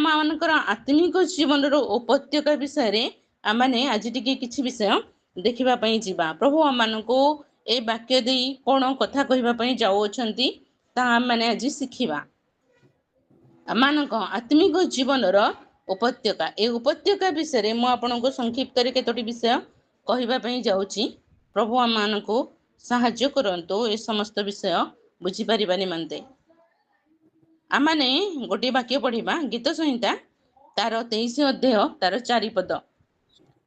आमମାନଙ୍କର आत्मिक जीवन उपत्यका विषय आमने आज टिके किछि विषय देखिबा पई जिबा। प्रभु आमनको ए वाक्य देई कोन कथा कहिबा पई जाउछंती ता माने आज शिखिबा। आमनको आत्मिक जीवन उपत्यका ए उपत्यका विषय मु आपनको संक्षिप्त रे केतोटी विषय कहिबा पई जाउची। प्रभु आमनको साहाय्य करंतो ए समस्त विषय बुझी परिबा निमंते। आमने गोटे वाक्य पढ़िबा गीत संहिता तार 23 अध्याय तार 4 पद।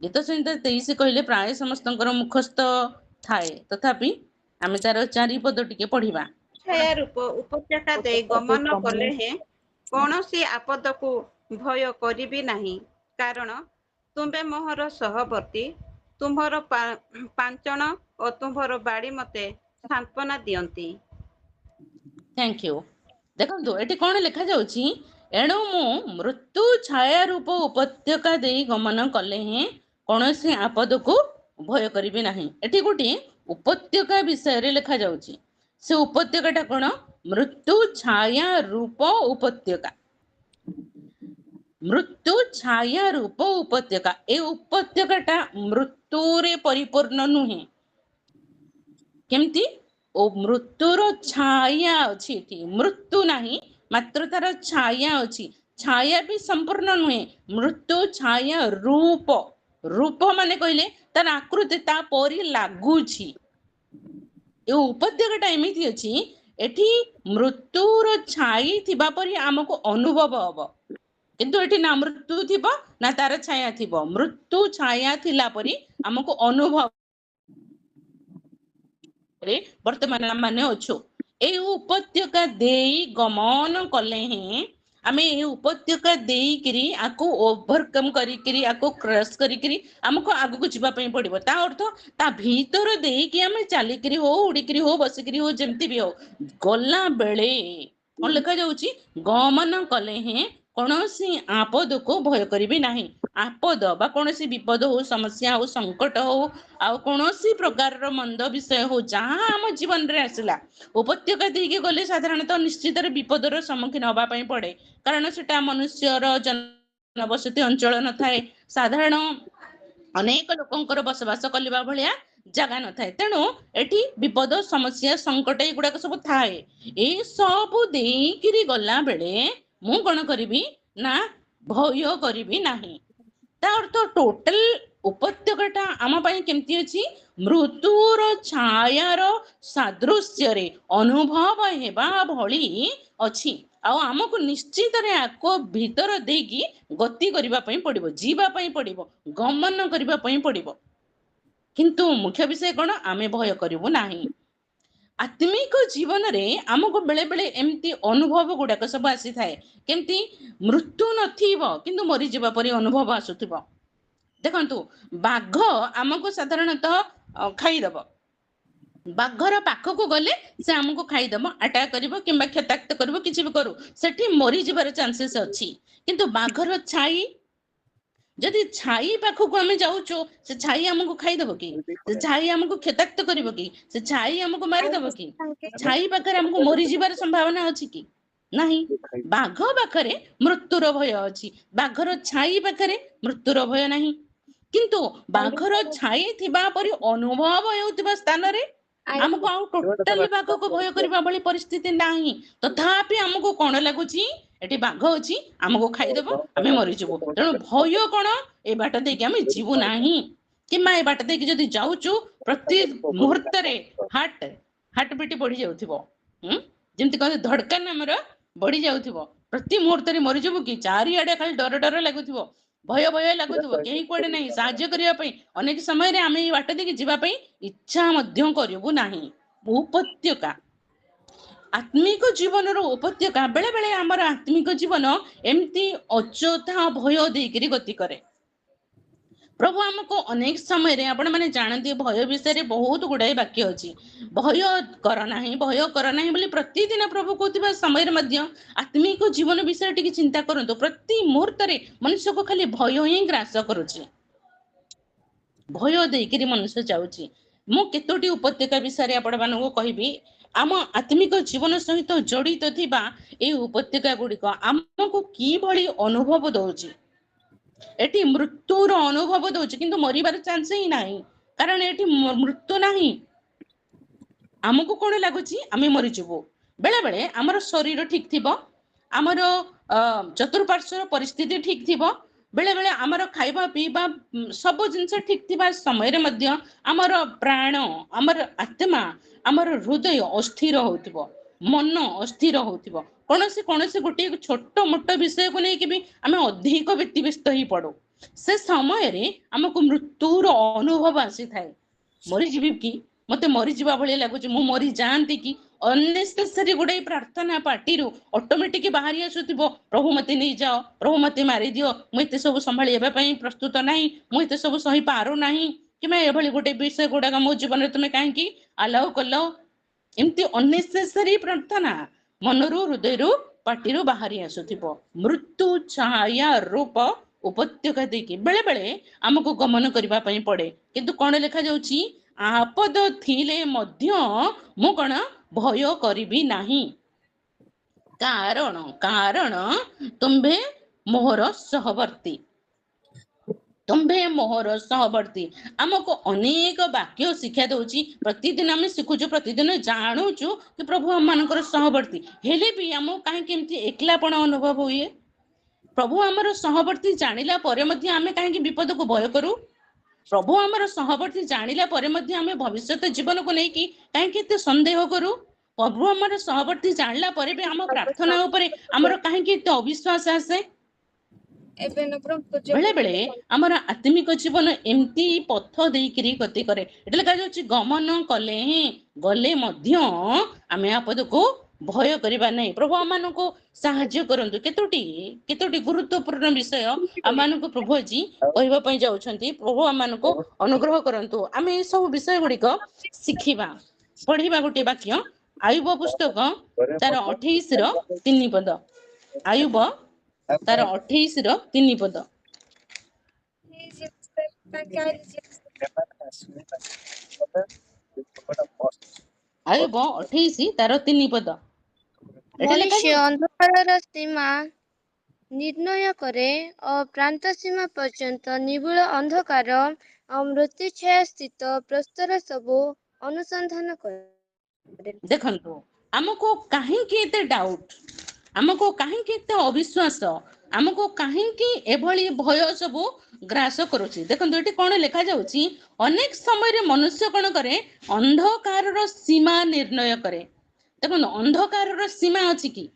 गीत संहिता 23 कहले प्राय समस्तଙ୍କର मुखस्थ थाए, तथापि आमे तार 4 पद टिके पढ़िबा। छाया रूप उपत्यका दे गमन कले हे कौनसी आपद को भय करिबी नहीं, कारण तुम्बे मोहर सहवर्ती, तुम्हर पांचन और तुम्हर बाड़ी मते सांत्वना दियंती। Thank you. देखंतु एटी कोन लिखा जाउची, एणु मु मृत्यु छाया रूप उपत्यका देई गमन कले हे कौनसी आपद को भय करिबी नहीं। एटी गोटी उपत्यका विषय रे लिखा जाउची। से उपत्यकाटा कोन? मृत्यु छाया रूप उपत्यका। मृत्यु छाया रूप उपत्यका। ए उपत्यकाटा मृत्यु रे परिपूर्ण नुहे। केमती? ओ मृत्युर छाया अछि एठी, मृत्यु नाही मात्र तार छाया अछि। छाया भी संपूर्ण नुहे, मृत्यु छाया रूप। रूप माने कहले तार आकृति ता परी लागुछि। ए उपत्यकाटा एमिति अछि, एठी मृत्युर छाई थिबा परी हमको अनुभव हबो, किंतु एठी ना मृत्यु थिबो ना तार छाया थिबो। मृत्यु छाया थिला परी हमको अनुभव रे वर्तमान माने अछु। ए उपत्यका देई गमन कले हे आमे ए उपत्यका देई करी आको ओवरकम करी करी आको क्रॉस करी करी हमको आगु को जिबा पई पड़िबो। ता अर्थ ता भीतर देई कि आमे चाली करी हो, उडी करी हो, बसी करी हो, जेमती भी हो, गला बेले कोन लिखा जाउची, गमन कले हे कौनसी आपद को भय करिबी नाही। आपद बा कौनसी विपद हो, समस्या हो, संकट हो, आ कौनसी प्रकार रो मंद विषय हो, जहां हम जीवन रे आसिला उपत्यका देके गले साधारणतः निश्चित विपदर सम्मुखीन हवा पई पड़े, कारण सेटा मनुष्यर जनबसति अंचल न थाए। साधारण अनेक लोकंकर बसवास कलिबा भलिया जगह न थाए, तेणु एठी विपद समस्या संकट एगुड़ाक सब थाए। ए सब देइकिरी गला बेले मु कोन करिबी ना भय करिबी नाही। ता अर्थ टोटल उपत्यकाटा आम पई केमती अछि, मृत्युर छायार सादृश्य रे अनुभव हेबा भली अछि। आ हमको निश्चित रे आको भीतर देकी गति करिबा पई पड़िबो, जीवा पई पड़िबो, गमन करिबा पई पड़िबो। किंतु मुख्य विषय कोन? आमे भय करिबो नाही। आत्मिक जीवन रे हमको बेले बेले एमती अनुभव गुड़ाक सब आसी थाए, केमती मृत्यु नथिबो किंतु मरी जीवा परी अनुभव आसुथिबो। देखंतु बाघ हमको साधारणतः खाइदबो, बाघर पाखक गले से हमको खाइदबो, अटैक करिवो किंबा क्षताक्त करिवो, किछि भी करू सेठी मरी जीवार चांसेस अछि। किंतु बाघर छाई, जदि छाई पाखक आमे जाउचो से छाई हमको खाइदबो कि? से छाई हमको क्षताक्त करिवो कि? से छाई हमको मारिदबो कि? छाई पाखरे हमको मरी जीवार संभावना अछि कि? नाही। बाघ पाखरे मृत्युर भय अछि, बाघर छाई पाखरे मृत्युर भय नाही। किंतु बाघर छाई थिबा परी अनुभव हेउतिबा स्थान रे हमको आउ टोटली बाघ को भय करिबा भली परिस्थिति नाही। तथापि हमको कोन लागुची, एटी बाघ अछि हमको खाइदेबो, आमे मरि जबो, तेणु भय कोन? ए बाट देके आमे जीवु नाही। किमा ए बाट देके जदि जाउचु प्रति मुहूर्त रे हार्ट बीट बढ़ी जाउथिबो, जेमति कहते धड़कन हमर बढ़ी जाउथिबो, प्रति मुहूर्त रे मरि जबु कि? चारिआडे खाली डर डर लागुथिबो, भय भय लागुथिबो, केही कुआडे नाही साहाय्य करिया पई। अनेक समय रे आमे ए बाट देके जीवा पई इच्छा मध्य करिबु नाही। उपत्यका आत्मिक जीवन रो उपत्यका बेले बेले हमर आत्मिक जीवन एमती अचोथा भय देकिरी गति करे। प्रभु हमको अनेक समय रे आपण माने जानती भय विषय बहुत गुड़ाई वाक्य अछि। भय कर नाही, भय कर नाही बोली प्रतिदिन प्रभु कहतिबा समय रे मध्य आत्मिक जीवन विषय टिके चिंता करंतु। प्रति मुहूर्त रे मनुष्य को खाली भय ही ग्रास करूची, भय देकिरी मनुष्य जाउची। मु केतोटी उपत्यका विषय आपण मानकु कहिबी। आम आत्मिक जीवन सहित जड़ित थिबा ए उपत्यका गुड़िक आमको किभली अनुभव दौची एटी मृत्युर अनुभव दौची किंतु मरिबार चांस ही नाही कारण एटी मृत्यु नाही आमको कौन लगुच आम मरीजु बेले बेले आमर शरीर ठीक थी आमर चतुर्पार्श्वर परिस्थिति ठीक थी बेले बेले आमर खाइबा पीबा सब जिनस ठीक थी समय आमर प्राण आमर आत्मा आमर हृदय अस्थिर हो मन अस्थिर हो कौन से गोटे छोट मोट विषय को लेकिन भी आम अधिक व्यतिव्यस्त ही पड़ू से समय आमको मृत्युर अनुभव आसी थाए मरीजी कि मत मरीजा भाई लगुच मु मरी जाती कि अनेसेसरी गोटे प्रार्थना पार्टी ऑटोमेटिक बाहरी आसुथिबो प्रभु मते नहीं जाओ प्रभु मते मारी दियो मुझे सब संभाळिबा पई प्रस्तुत नहीं मुझे सब सही पारो नहीं कि मैं एभली गोटे विषय गुड़ाक मो जीवन तुम कहीं अलाउ कल एमती अनेसेसरी प्रार्थना मनरू हृदय पार्टी बाहरी आसुथिबो मृत्यु छाया रूप उपत्यका देखी बेले बेले आमको गमन करबा पई पड़े किंतु कौन लिखा जाउची आपद थिले मध्य मु कौन भय करिबी नाही कारण कारण तुम्भे मोहर सहवर्ती तुम्भे मोहर सहवर्ती आमको अनेक वाक्य शिक्षा दउची प्रतिदिन आम शिखुचु प्रतिदिन जानूचु कि प्रभु आम मानकर सहवर्ती हेले भी आम कहीं केमती एकलापण अनुभव हुए प्रभु आमर सहवर्ती जानिला परे मध्य आमे कहीं विपद को भय करू प्रभु आमर सहवर्ती जानिला परे मध्य आमे भविष्य जीवन को लेकिन कहीं संदेह करू प्रभु आमर सहवर्ती जानला परे भी आम प्रार्थना उपरे आमर कहीं अविश्वास आसे बेले बेले आमर आत्मिक जीवन एमती पथ देकरी गति करे एटा लिखा जाउची गमन कले गले मध्य आमे आपद को भय करिबा नहीं प्रभु आम को साहाय्य करंतु केतोटी गुरुत्वपूर्ण विषय आम को प्रभु जी कहबा पई जाउछंती प्रभु आम को अनुग्रह करंतु आम ए सब विषय गुड़िक शिखिबा पढ़िबा गोटे वाक्य आयुब पुस्तक तार 28 रो 3 पद आयुब तार 28 रो 3 पद आयुब 28 तार 3 पद मनुष्य अंधकारर सीमा निर्णय करे और प्रांत सीमा पर्यंत निबिड़ अंधकार और मृत्यु छाया स्थित प्रस्तर सबु अनुसंधान करे देखंतु हमको कहीं एते डाउट हमको कहीं एते अविश्वास हमको कहीं एभली भय सब ग्रास करुची देखंतु एटी कोन लिखा जाउची अनेक समय मनुष्य कोन करे अंधकारर सीमा निर्णय करे देखो अंधकारर सीमा अछि कि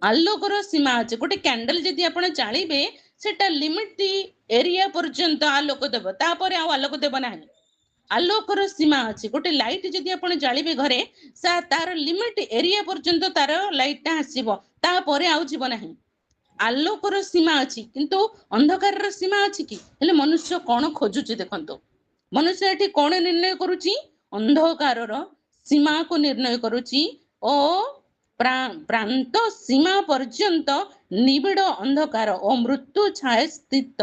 आलोकर सीमा अच्छे गोटे कैंडल जदि आपण जालिबे सेटा लिमिट एरिया पर्यंत आलोक देव तापर आलोक देव ना आलोकर सीमा अच्छी गोटे लाइट जदि आपण जालिबे घरे तार लिमिट एरिया पर्यंत तार लाइटा आसीबो तापर आउ जीव ना आलोकर सीमा अच्छी किंतु अंधकार सीमा अच्छी कि हेले मनुष्य कौन खोजुची देखंतु मनुष्य एठी कौन निर्णय करुची अंधकारर सीमा को निर्णय करुची ओ प्रांत सीमा पर्यंत निबिड़ अंधकार और मृत्यु छाया स्थित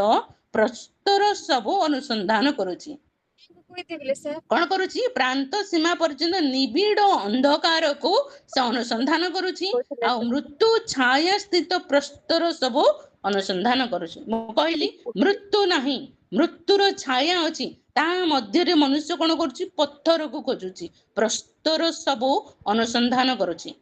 प्रस्तर सबु अनुसंधान करुची कौन करुची प्रांत सीमा पर्यंत निबिड़ अंधकार को से अनुसंधान करुची आ मृत्यु छाया स्थित प्रस्तर सबु अनुसंधान करुची मु कहली मृत्यु नाही मृत्युर छाया अछि ता मध्य मनुष्य कौन करुची पत्थर को खोजुची प्रस्तर सबु अनुसंधान करुची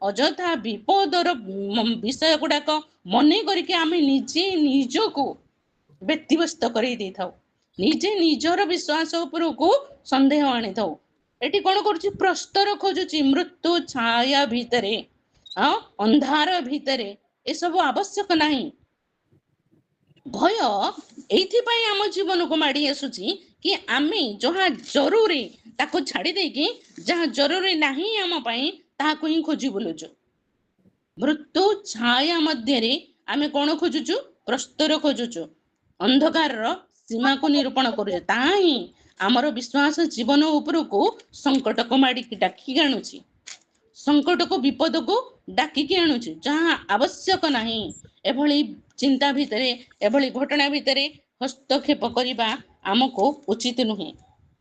अजथा विपदर विषय गुड़ाक मन करके आम निजे निजको व्यतिव्यस्त कर निजे निजर विश्वास उपरको संदेह आनी था एटी कौन करुची प्रस्तर खोजुची मृत्यु छाया भितरे अंधार भितरे ए सब आवश्यक नहीं भय एइथिपाई आम जीवन को माड़ी आसुची कि आमे जहाँ जरूरी ताको छाड़ी देकी जहाँ जरूरी नहीं आम पाई ताको ही खोजी बुलुचु मृत्यु छाया मध्य आमे कौन खोजुचु प्रस्तर खोजुचु अंधकार सीमा को निरूपण करुचे ताही आमर विश्वास जीवन उपरको संकट को माड़ी डाकी आणुची संकट को विपद को डाकिकी आणुची जहाँ आवश्यक नहीं एभली चिंता भितर एभली घटना भितर हस्तक्षेप करने आमको उचित नुहे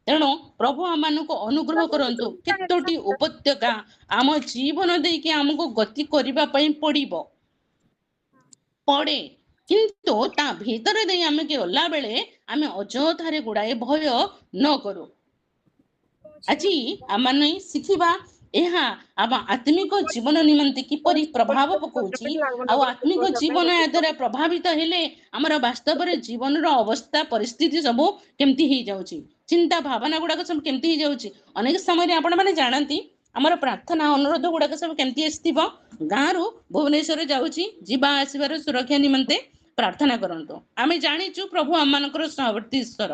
तेणु प्रभु आम अनुग्रह करंतु केतोटी उपत्यका आम जीवन देकी आमको गति करबा पई पड़िबो पड़े किंतु ता भीतर दे आमे के गला बेले आमे अजथारे गुड़ाए भय न करू আজি आम शिखिबा ଏହା ଆମ ଆତ୍ମିକ ଜୀବନ ନିମନ୍ତେ କିପରି ପ୍ରଭାବ ପକାଉଛି ଆଉ ଆତ୍ମିକ ଜୀବନ ଏହା ଦ୍ୱାରା ପ୍ରଭାବିତ ହେଲେ ଆମର ବାସ୍ତବରେ ଜୀବନର ଅବସ୍ଥା ପରିସ୍ଥିତି ସବୁ କେମିତି ହେଇଯାଉଛି ଚିନ୍ତା ଭାବନା ଗୁଡାକ ସବୁ କେମିତି ହେଇଯାଉଛି ଅନେକ ସମୟରେ ଆପଣ ମାନେ ଜାଣନ୍ତି ଆମର ପ୍ରାର୍ଥନା ଅନୁରୋଧ ଗୁଡାକ ସବୁ କେମିତି ଆସିଥିବ ଗାଁରୁ ଭୁବନେଶ୍ୱର ଯାଉଛି ଯିବା ଆସିବାର ସୁରକ୍ଷା ନିମନ୍ତେ ପ୍ରାର୍ଥନା କରନ୍ତୁ ଆମେ ଜାଣିଛୁ ପ୍ରଭୁ ଆମମାନଙ୍କର ସହବର୍ତ୍ତୀ ଈଶ୍ୱର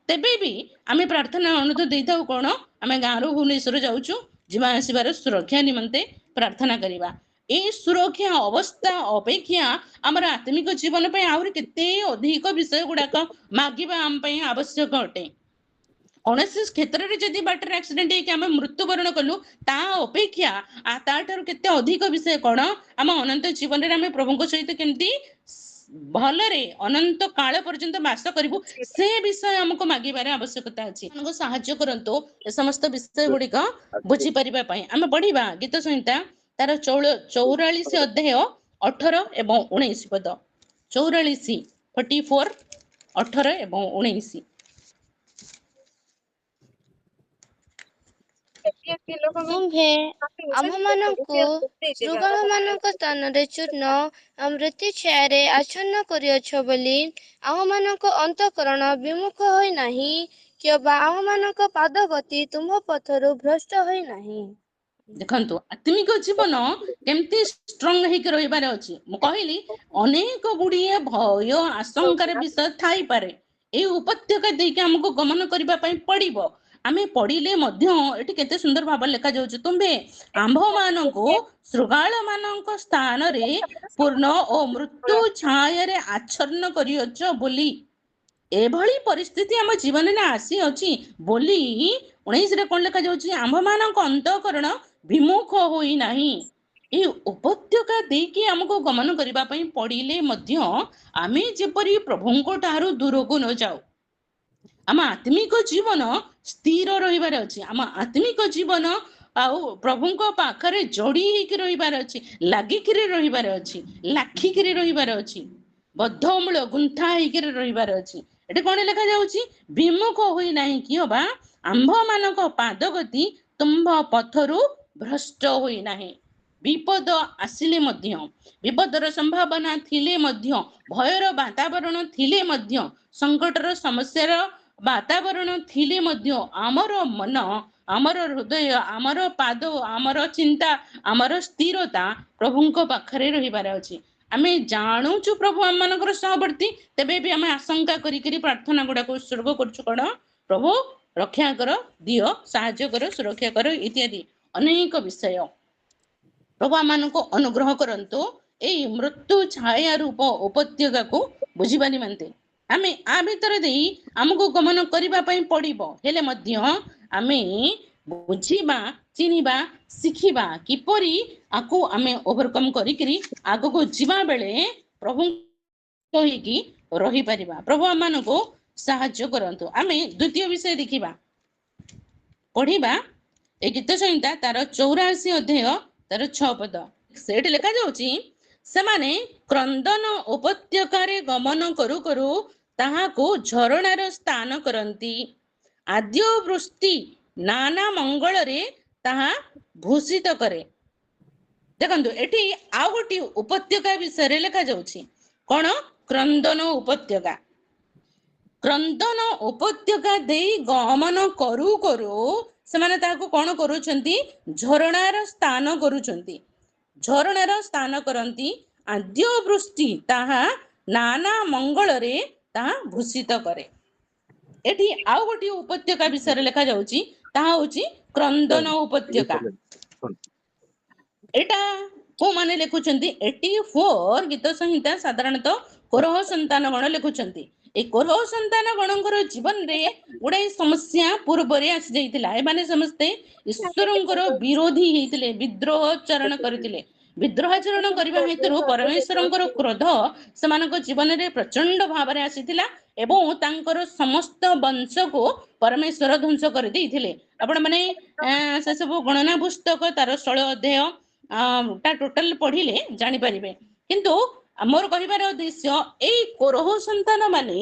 ତେବେ ବି ଆମେ ପ୍ରାର୍ଥନା ଅନୁରୋଧ ଦେଇଥାଉ କଣ ଆମେ ଗାଁରୁ ଭୁବନେଶ୍ୱର ଯାଉଛୁ जीवा आसबार सुरक्षा निमंते प्रार्थना करिबा ए सुरक्षा अवस्था अपेक्षा आमर आत्मिक जीवन पे आहुरी केते अधिक विषय गुड़ाक मागिबा आम पे आवश्यक अटे कौनसी क्षेत्र में जदि बाटर एक्सीडेंट होकर आम मृत्युवरण कलु ता अपेक्षा ताठार केते अधिक विषय कौन आम अनंत जीवन में आम प्रभु सहित केमती भलरे अनंत काल पर्यंत बास करू से विषय हमको मागिबार आवश्यकता अच्छी हमको साहाय्य करंतु ए समस्त विषय गुड़िक बुझी परिबा पई आमे पढ़िबा गीत संहिता तार 44 अध्याय 18 एवं 19 पद 44 44 18 एवं 19 ତୁମ୍ଭେ ଆମ୍ଭମାନଙ୍କୁ ଶୃଗାଳମାନଙ୍କ ସ୍ଥାନରେ ଚୂର୍ଣ୍ଣ ମୃତ୍ୟୁ ଛାୟାରେ ଆଚ୍ଛନ୍ନ କରିଅଛ ବୋଲି ଆମ୍ଭମାନଙ୍କ ଅନ୍ତଃକରଣ ବିମୁଖ ହୋଇନାହିଁ କିମ୍ବା ଆମ୍ଭମାନଙ୍କ ପାଦଗତି ତୁମ୍ଭ ପଥରୁ ଭ୍ରଷ୍ଟ ହୋଇନାହିଁ। ଦେଖନ୍ତୁ ଆତ୍ମିକ ଜୀବନ କେମିତି ଷ୍ଟ୍ରଙ୍ଗ ହେଇକି ରହିବାର ଅଛି ମୁଁ କହିଲି ଅନେକ ଗୁଡିଏ ଭୟ ଆଶଙ୍କାର ବିଷୟ ଥାଇପାରେ ଏଇ ଉପତ୍ୟକା ଦେଇକି ଆମକୁ ଗମନ କରିବା ପାଇଁ ପଡିବ आमे पढ़िले मध्य एटी केते सुंदर भाव लिखा जाउछ तुंबे आंभ माननको शृगाल मानक स्थान रे पूर्ण ओ मृत्यु छाया रे आच्छन्न करियछ बोली एभली परिस्थिति आम जीवन में आसी अछि बोली 19 रे कोन लिखा जाउछ आंभ मानक अंतःकरण विमुख होई नाही ए उपत्यका देकी हमको गमन करिबा पई पड़िले मध्य आमे जेपरि प्रभुंको ठारू दूरको न जाऊ आम आत्मिक जीवन स्थिर रहिबार अछि आम आत्मिक जीवन आउ प्रभुंको पाखरे जोड़ी हेकि रहिबार अछि लागिकिरि रहिबार अछि लाखिकिरि रहिबार अछि बद्धमूल गुंथा हेकि रहिबार अछि एटे कोन लिखा जाउछि विमुख होई नाही कि होबा आंभ मानक पादगति तुम्भ पथरु भ्रष्ट होई नाही विपद आसिले मध्य विपदर संभावना थिले मध्य भयर वातावरण थिले मध्य संकटर समस्यार वातावरण थिले मध्य आमर मन आमर हृदय आमर पाद आमर चिंता आमर स्थिरता प्रभुंको पाखरे रहिबार अछि आमे जानुछु प्रभु आम मानकर सहवर्ती तेबे भी आमे आशंका करी प्रार्थना गुडा उत्सर्ग करछु कोन प्रभु रक्षा कर दियो साहाय्य कर सुरक्षा कर इत्यादि अनेक विषय प्रभु आम मानको अनुग्रह करंतु एई मृत्यु छाया रूप उपत्यका को बुझिबा निमंते आमे आ भीतर देई हमको गमन करिबा पई पड़िबो हेले मध्य आमे बुझिबा चिनिबा शिखिबा किपरि आकु आमे ओवरकम करिकरी आगो को जीवा बेले प्रभु कहिकी रही परिबा प्रभु आम मानको साहाय्य करंतु आमे द्वितीय विषय देखिबा पढ़िबा ए गीत संहिता तार 84 अध्याय तार 6 पद सेठ लिखा जाउची सेमाने क्रंदन उपत्यकारे गमन करू करू ताहाको झरणार स्थान करंती आद्य वृष्टि नाना मंगल रे ताहा भूषित करे देखंतु एठी आउ गोटी उपत्यका विषय रे लिखा जाउची कोन क्रंदन उपत्यका देई गमन करू करू सेमाने ताहाको कोन करूछंती झरणार स्थान करूछंती झरणार स्थान करंती आद्य वृष्टि ताहा नाना मंगल रे ताहा भूषित करे एठी आउ गोटी उपत्यका विषय लिखा जाउची ताहा होची क्रंदन उपत्यका एटा କୋଉମାନେ ଲେଖୁଛନ୍ତି 84 ଗୀତ ସଂହିତା ସାଧାରଣତଃ କୋରହ ସନ୍ତାନ ଗଣ ଲେଖୁଛନ୍ତି। ଏ କୋରହ ସନ୍ତାନ ଗଣଙ୍କର ଜୀବନରେ ଗୁଡାଏ ସମସ୍ୟା ପୂର୍ବରେ ଆସି ଯାଇଥିଲା। ଏମାନେ ସମସ୍ତେ ଈଶ୍ୱରଙ୍କର ବିରୋଧୀ ହେଇଥିଲେ, ବିଦ୍ରୋହ ଚରଣ କରିଥିଲେ। ବିଦ୍ରୋହ ଚରଣ କରିବା ହେତୁରୁ ପରମେଶ୍ୱରଙ୍କର କ୍ରୋଧ ସେମାନଙ୍କ ଜୀବନରେ ପ୍ରଚଣ୍ଡ ଭାବରେ ଆସିଥିଲା ଏବଂ ତାଙ୍କର ସମସ୍ତ ବଂଶକୁ ପରମେଶ୍ୱର ଧ୍ୱଂସ କରିଦେଇଥିଲେ। ଆପଣ ମାନେ ସେ ସବୁ ଗଣନା ପୁସ୍ତକ ତାର 16 ଅଧ୍ୟାୟ ତା ଟୋଟାଲ ପଢିଲେ ଜାଣିପାରିବେ। କିନ୍ତୁ ମୋର କହିବାର ଉଦ୍ଦେଶ୍ୟ ଏଇ କୋରହ ସନ୍ତାନ ମାନେ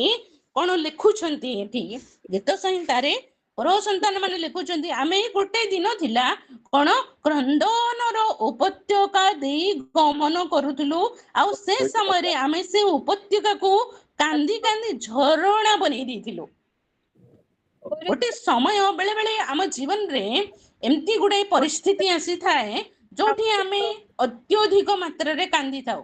କଣ ଲେଖୁଛନ୍ତି ଏଠି ଗୀତ ସଂହିତାରେ। କୋରହ ସନ୍ତାନ ମାନେ ଲେଖୁଛନ୍ତି ଆମେ ଗୋଟେ ଦିନ ଥିଲା କଣ କ୍ରନ୍ଦନର ଉପତ୍ୟକା ଦେଇ ଗମନ କରୁଥିଲୁ, ଆଉ ସେ ସମୟରେ ଆମେ ସେ ଉପତ୍ୟକାକୁ କାନ୍ଦି କାନ୍ଦି ଝରଣା ବନେଇ ଦେଇଥିଲୁ। ଗୋଟେ ସମୟ ବେଳେ ବେଳେ ଆମ ଜୀବନରେ ଏମିତି ଗୁଡେ ପରିସ୍ଥିତି ଆସିଥାଏ ଯୋଉଠି ଆମେ ଅତ୍ୟଧିକ ମାତ୍ରାରେ କାନ୍ଦିଥାଉ।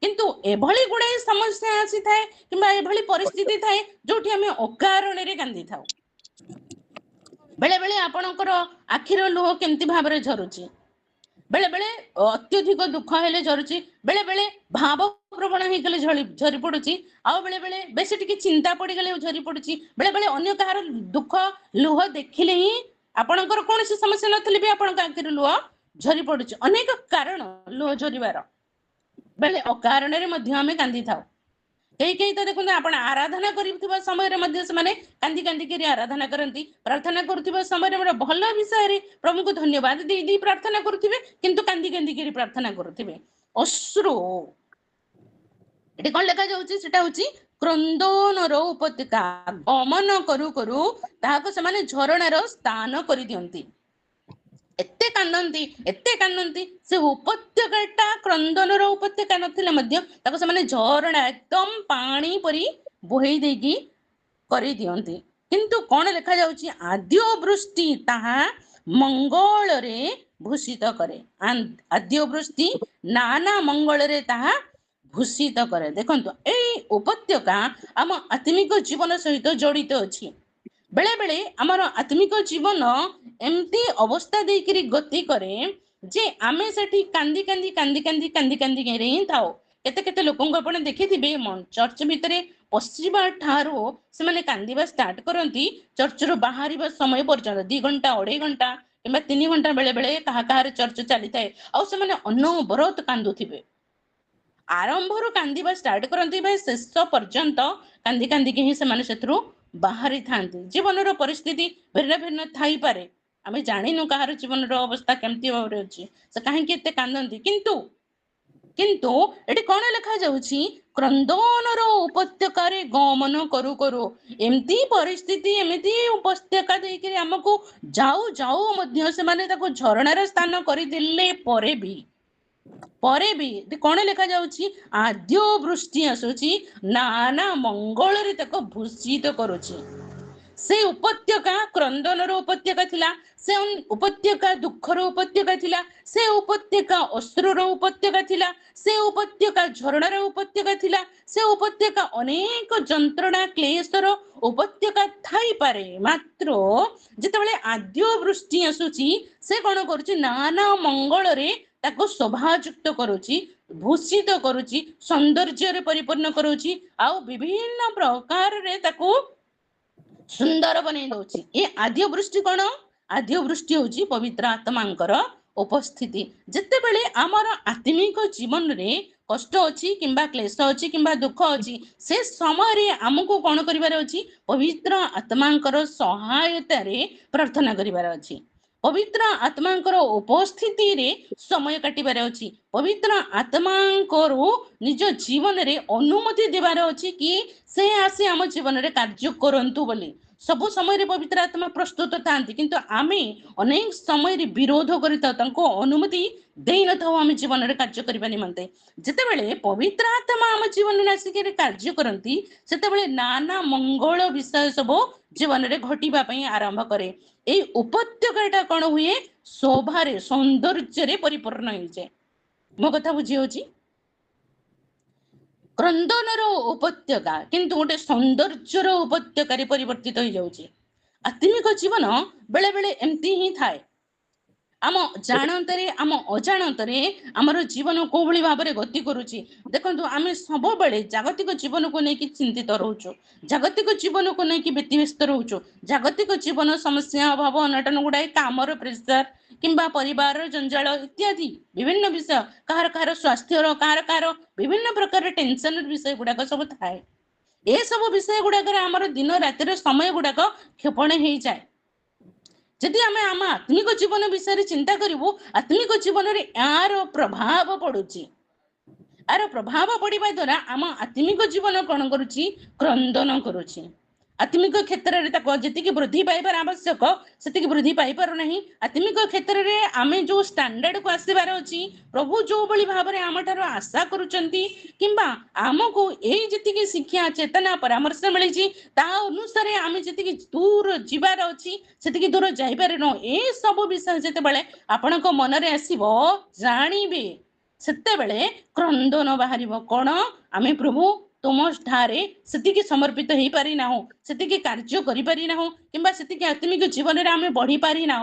କିନ୍ତୁ ଏଭଳି ଗୁଡାଏ ସମସ୍ୟା ଆସିଥାଏ କିମ୍ବା ଏଭଳି ପରିସ୍ଥିତି ଥାଏ ଯୋଉଠି ଆମେ ଅକାରଣରେ କାନ୍ଦିଥାଉ। ବେଳେ ବେଳେ ଆପଣଙ୍କର ଆଖିର ଲୁହ କେମିତି ଭାବରେ ଝରୁଛି, ବେଳେ ବେଳେ ଅତ୍ୟଧିକ ଦୁଃଖ ହେଲେ ଝରୁଛି, ବେଳେ ବେଳେ ଭାବ ପ୍ରବଣ ହେଇଗଲେ ଝରି ପଡୁଛି, ଆଉ ବେଳେ ବେଳେ ବେଶୀ ଟିକେ ଚିନ୍ତା ପଡିଗଲେ ଝରି ପଡୁଛି, ବେଳେ ବେଳେ ଅନ୍ୟ କାହାର ଦୁଃଖ ଲୁହ ଦେଖିଲେ ହିଁ ଆପଣଙ୍କର କୌଣସି ସମସ୍ୟା ନଥିଲେ ବି ଆପଣଙ୍କ ଆଖିରୁ ଲୁହ ଝରି ପଡୁଛି। ଅନେକ କାରଣ ଲୁହ ଝରିବାର। ବେଳେ ଅକାରଣରେ ମଧ୍ୟ ଆମେ କାନ୍ଦିଥାଉ। କେହି କେହି ତ ଦେଖନ୍ତୁ ଆପଣ ଆରାଧନା କରୁଥିବା ସମୟରେ ମଧ୍ୟ ସେମାନେ କାନ୍ଦି କାନ୍ଦିକିରି ଆରାଧନା କରନ୍ତି। ପ୍ରାର୍ଥନା କରୁଥିବା ସମୟରେ ଭଲ ବିଷୟରେ ପ୍ରଭୁଙ୍କୁ ଧନ୍ୟବାଦ ଦେଇ ଦେଇ ପ୍ରାର୍ଥନା କରୁଥିବେ, କିନ୍ତୁ କାନ୍ଦି କାନ୍ଦିକିରି ପ୍ରାର୍ଥନା କରୁଥିବେ। ଅଶ୍ରୁ ଏଠି କଣ ଲେଖାଯାଉଛି, ସେଟା ହଉଛି କ୍ରନ୍ଦନର ଉପତ୍ୟକା ଗମନ କରୁ କରୁ ତାହାକୁ ସେମାନେ ଝରଣାର ସ୍ଥାନ କରିଦିଅନ୍ତି। ଏତେ କାନ୍ଦନ୍ତି ସେ ଉପତ୍ୟକାଟା କ୍ରନ୍ଦନର ଉପତ୍ୟକା ନଥିଲେ ମଧ୍ୟ ତାକୁ ସେମାନେ ଝରଣା ଏକଦମ ପାଣି ପରି ବୋହେଇ ଦେଇକି କରିଦିଅନ୍ତି। କିନ୍ତୁ କଣ ଲେଖାଯାଉଛି, ଆଦ୍ୟ ବୃଷ୍ଟି ତାହା ମଙ୍ଗଳରେ ଭୂଷିତ କରେ। ଆଦ୍ୟ ବୃଷ୍ଟି ନାନା ମଙ୍ଗଳରେ ତାହା ଭୂଷିତ କରେ। ଦେଖନ୍ତୁ ଏଇ ଉପତ୍ୟକା ଆମ ଆତ୍ମିକ ଜୀବନ ସହିତ ଜଡିତ ଅଛି। ବେଳେ ବେଳେ ଆମର ଆତ୍ମିକ ଜୀବନ ଏମିତି ଅବସ୍ଥା ଦେଇକିରି ଗତି କରେ ଯେ ଆମେ ସେଠି କାନ୍ଦି କାନ୍ଦି ହିଁ ଥାଉ। କେତେ ଲୋକଙ୍କୁ ଆପଣ ଦେଖିଥିବେ ଚର୍ଚ୍ଚ ଭିତରେ ପଶିବା ଠାରୁ ସେମାନେ କାନ୍ଦିବା ଷ୍ଟାର୍ଟ କରନ୍ତି ଚର୍ଚ୍ଚରୁ ବାହାରିବା ସମୟ ପର୍ଯ୍ୟନ୍ତ। 2 ଘଣ୍ଟା 2.5 ଘଣ୍ଟା କିମ୍ବା 3 ଘଣ୍ଟା ବେଳେ ବେଳେ କାହାର ଚର୍ଚ୍ଚ ଚାଲିଥାଏ, ଆଉ ସେମାନେ ଅନବରତ କାନ୍ଦୁଥିବେ। ଆରମ୍ଭରୁ କାନ୍ଦିବା ଷ୍ଟାର୍ଟ କରନ୍ତି ଭାଇ ଶେଷ ପର୍ଯ୍ୟନ୍ତ କାନ୍ଦି କାନ୍ଦିକି ହିଁ ସେମାନେ ସେଥିରୁ ବାହାରିଥାନ୍ତି। ଜୀବନର ପରିସ୍ଥିତି ଭିନ୍ନ ଭିନ୍ନ ଥାଇପାରେ, ଆମେ ଜାଣିନୁ କାହାର ଜୀବନର ଅବସ୍ଥା କେମିତି ଭାବରେ ଅଛି, ସେ କାହିଁକି ଏତେ କାନ୍ଦନ୍ତି। କିନ୍ତୁ ଏଠି କଣ ଲେଖାଯାଉଛି, କ୍ରନ୍ଦନର ଉପତ୍ୟକାରେ ଗମନ କରୁ କରୁ। ଏମିତି ପରିସ୍ଥିତି ଏମିତି ଉପତ୍ୟକା ଦେଇକିରି ଆମକୁ ଯାଉ ଯାଉ ମଧ୍ୟ ସେମାନେ ତାକୁ ଝରଣାର ସ୍ଥାନ କରିଦେଲେ ପରେ ବି କଣ ଲେଖାଯାଉଛି, ଆଦ୍ୟ ବୃଷ୍ଟି ଆସୁଛି ନାନା ମଙ୍ଗଳରେ ତାକୁ ଭୂଷିତ କରୁଛି। ସେ ଉପତ୍ୟକା କ୍ରନ୍ଦନର ଉପତ୍ୟକା ଥିଲା, ସେ ଉପତ୍ୟକା ଦୁଃଖର ଉପତ୍ୟକା ଥିଲା, ସେ ଉପତ୍ୟକା ଅଶ୍ରୁର ଉପତ୍ୟକା ଥିଲା, ସେ ଉପତ୍ୟକା ଝରଣାର ଉପତ୍ୟକା ଥିଲା, ସେ ଉପତ୍ୟକା ଅନେକ ଯନ୍ତ୍ରଣା କ୍ଲେଶର ଉପତ୍ୟକା ଥାଇପାରେ। ମାତ୍ର ଯେତେବେଳେ ଆଦ୍ୟ ବୃଷ୍ଟି ଆସୁଛି ସେ କଣ କରୁଛି, ନାନା ମଙ୍ଗଳରେ ତାକୁ ଶୋଭାଯୁକ୍ତ କରୁଛି, ଭୂଷିତ କରୁଛି, ସୌନ୍ଦର୍ଯ୍ୟରେ ପରିପୂର୍ଣ୍ଣ କରୁଛି, ଆଉ ବିଭିନ୍ନ ପ୍ରକାରରେ ତାକୁ ସୁନ୍ଦର ବନେଇ ଦଉଛି। ଏ ଆଦ୍ୟ ବୃଷ୍ଟି କଣ? ଆଦ୍ୟ ବୃଷ୍ଟି ହଉଛି ପବିତ୍ର ଆତ୍ମାଙ୍କର ଉପସ୍ଥିତି। ଯେତେବେଳେ ଆମର ଆତ୍ମିକ ଜୀବନରେ କଷ୍ଟ ଅଛି କିମ୍ବା କ୍ଲେଶ ଅଛି କିମ୍ବା ଦୁଃଖ ଅଛି, ସେ ସମୟରେ ଆମକୁ କଣ କରିବାର ଅଛି, ପବିତ୍ର ଆତ୍ମାଙ୍କର ସହାୟତାରେ ପ୍ରାର୍ଥନା କରିବାର ଅଛି। ପବିତ୍ର ଆତ୍ମାଙ୍କର ଉପସ୍ଥିତିରେ ସମୟ କାଟିବାର ଅଛି। ପବିତ୍ର ଆତ୍ମାଙ୍କରୁ ନିଜ ଜୀବନରେ ଅନୁମତି ଦେବାର ଅଛି କି ସେ ଆସି ଆମ ଜୀବନରେ କାର୍ଯ୍ୟ କରନ୍ତୁ ବୋଲି। ସବୁ ସମୟରେ ପବିତ୍ର ଆତ୍ମା ପ୍ରସ୍ତୁତ ଥାନ୍ତି, କିନ୍ତୁ ଆମେ ଅନେକ ସମୟରେ ବିରୋଧ କରିଥାଉ, ତାଙ୍କୁ ଅନୁମତି ଦେଇନଥାଉ ଆମେ ଜୀବନରେ କାର୍ଯ୍ୟ କରିବା ନିମନ୍ତେ। ଯେତେବେଳେ ପବିତ୍ର ଆତ୍ମା ଆମ ଜୀବନରେ ଆସିକି କାର୍ଯ୍ୟ କରନ୍ତି, ସେତେବେଳେ ନାନା ମଙ୍ଗଳ ବିଷୟ ସବୁ ଜୀବନରେ ଘଟିବା ପାଇଁ ଆରମ୍ଭ କରେ। ଏଇ ଉପତ୍ୟକାଟା କଣ ହୁଏ, ଶୋଭାରେ ସୌନ୍ଦର୍ଯ୍ୟରେ ପରିପୂର୍ଣ୍ଣ ହେଇଯାଏ। ମୋ କଥା ବୁଝି ହଉଛି? କ୍ରନ୍ଦନର ଉପତ୍ୟକା କିନ୍ତୁ ଗୋଟେ ସୌନ୍ଦର୍ଯ୍ୟର ଉପତ୍ୟକାରେ ପରିବର୍ତ୍ତିତ ହେଇଯାଉଛି। ଆତ୍ମିକ ଜୀବନ ବେଳେ ବେଳେ ଏମିତି ହିଁ ଥାଏ। आम जानतरे आम अजाणतरे आमर जीवन को भली भाव में गति करुच्ची। देखो आम सब बेले जागतिक जीवन को लेकिन चिंतित रोचु, जागतिक जीवन को लेकिन व्यतिव्यस्त रोचु, जागतिक जीवन समस्या अभाव अनटन गुड़ाए कामर प्रेसर किंबा परिवार जंजाल इत्यादि विभिन्न विषय कहार कहार स्वास्थ्य कहार विभिन्न प्रकार टेंशन विषय गुड़ाक सब थाए। ए सब विषय गुड़ाक आमर दिन रातिर समय गुड़ाक क्षेपण हो जाए। जदि आम आम आत्मिक जीवन विषय चिंता करूँ, आत्मिक जीवन में यार प्रभाव पड़ुची, यार प्रभाव पड़ा द्वारा आम आत्मिक जीवन कौन करुच्ची क्रंदन करुच्ची। आत्मिक क्षेत्र में जी वृद्धि पाइबार आवश्यक से वृद्धि पाइबार नहीं। आत्मिक क्षेत्र में आम जो स्टैंडर्ड को आसबार अच्छी प्रभु जो बड़ी भाव में आम ठार आशा करुचंती किंबा आमको यही जी शिक्षा चेतना परामर्श मिली अनुसार आम जी दूर जीवार अच्छी से दूर जापर न। ए सब विषय जिते आपण मन में आसब जानवे सेते बेले क्रंदन बाहर कौन आम प्रभु तुम ठारे से समर्पित हो पारि ना, से कार्य करि पारि ना, किंबा से आत्मिक जीवन में आम बढ़ी पारि ना।